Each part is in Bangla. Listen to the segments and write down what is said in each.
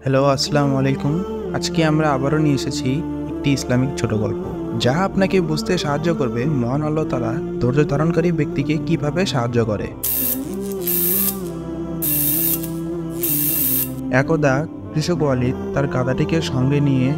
হ্যালো, আসসালামু আলাইকুম। আজকে আমরা আবারও নিয়ে এসেছি একটি ইসলামিক ছোট গল্প, যা আপনাকে বুঝতে সাহায্য করবে মহান আল্লাহ তাআলা ধৈর্য ধারণকারী ব্যক্তিকে কিভাবে সাহায্য করে। একদা কৃষক ওয়ালিদ তার গাধাটিকে সঙ্গে নিয়ে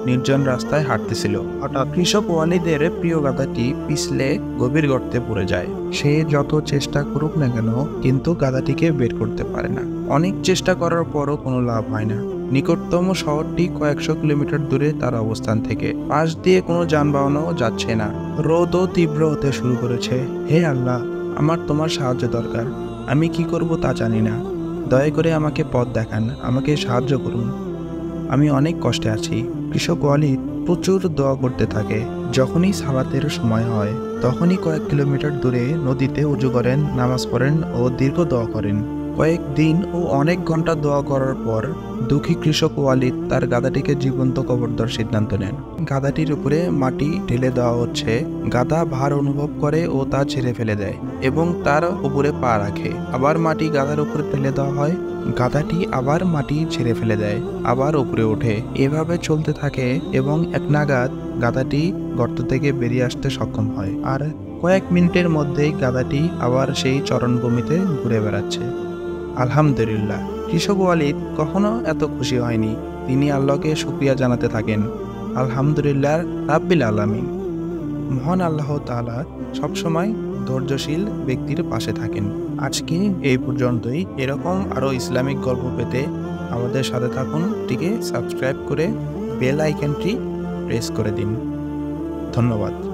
নির্জন রাস্তায় হাঁটতেছিল। হঠাৎ কৃষক ওয়ালিদের প্রিয় গাধাটি পিছলে গভীর গর্তে পড়ে যায়। সে যত চেষ্টা করুক না কেন, কিন্তু গাধাটিকে বের করতে পারে না। অনেক চেষ্টা করার পরও কোনো লাভ হয় না। নিকটতম শহরটি কয়েকশো কিলোমিটার দূরে তার অবস্থান থেকে। পাশ দিয়ে কোনো যানবাহনও যাচ্ছে না। রোদও তীব্র হতে শুরু করেছে। হে আল্লাহ, আমার তোমার সাহায্য দরকার। আমি কি করব তা জানি না। দয়া করে আমাকে পথ দেখান, আমাকে সাহায্য করুন। আমি অনেক কষ্টে আছি। কৃষক ওয়ালিদ প্রচুর দোয়া করতে থাকে। যখনই সালাতের সময় হয়, তখনই কয়েক কিলোমিটার দূরে নদীতে উজু করেন, নামাজ পড়েন ও দীর্ঘ দোয়া করেন। কয়েকদিন ও অনেক ঘন্টা দোয়া করার পর দুঃখী কৃষক ওয়ালিদ তার গাধাটিকে জীবন্ত কবর দেওয়ার সিদ্ধান্ত নেন। গাধাটির উপরে মাটি ঢেলে দেওয়া হচ্ছে। গাধা ভার অনুভব করে ও তা ছেড়ে ফেলে দেয় এবং তার উপরে পা রাখে। আবার মাটি গাধার উপরে ঢেলে দেওয়া হয়। গাধাটি আবার মাটি ছেড়ে ফেলে দেয়, আবার উপরে ওঠে। এভাবে চলতে থাকে এবং এক নাগাদ গাধাটি গর্ত থেকে বেরিয়ে আসতে সক্ষম হয়। আর কয়েক মিনিটের মধ্যেই গাধাটি আবার সেই চরণভূমিতে ঘুরে বেড়াচ্ছে। আলহামদুলিল্লাহ। কৃষক ওয়ালিদ কখনো এত খুশি হয়নি। তিনি আল্লাহকে শুকরিয়া জানাতে থাকেন। আলহামদুলিল্লাহ রাব্বিল আলামিন। মহান আল্লাহ তাআলা সবসময় ধৈর্যশীল ব্যক্তির পাশে থাকেন। আজকে এই পর্যন্তই। এরকম আরও ইসলামিক গল্প পেতে আমাদের সাথে থাকুন। টিকে সাবস্ক্রাইব করে বেল আইকনটি প্রেস করে দিন। ধন্যবাদ।